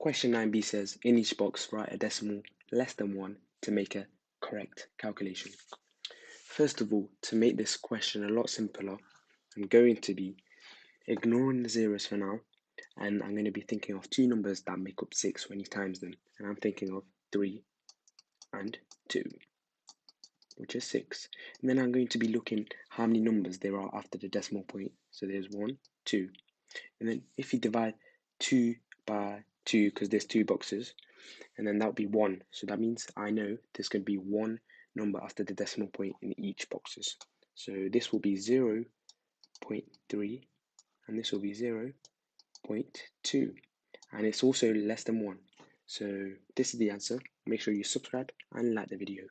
Question 9b says, in each box, write a decimal less than 1 to make a correct calculation. First of all, to make this question a lot simpler, I'm going to be ignoring the zeros for now, and I'm going to be thinking of two numbers that make up 6 when you times them. And I'm thinking of 3 and 2, which is 6. And then I'm going to be looking how many numbers there are after the decimal point. So there's 1, 2. And then if you divide 2 by 2, because there's 2 boxes, and then that would be 1. So that means I know there's going to be one number after the decimal point in each boxes. So this will be 0.3, and this will be 0.2. And it's also less than 1. So this is the answer. Make sure you subscribe and like the video.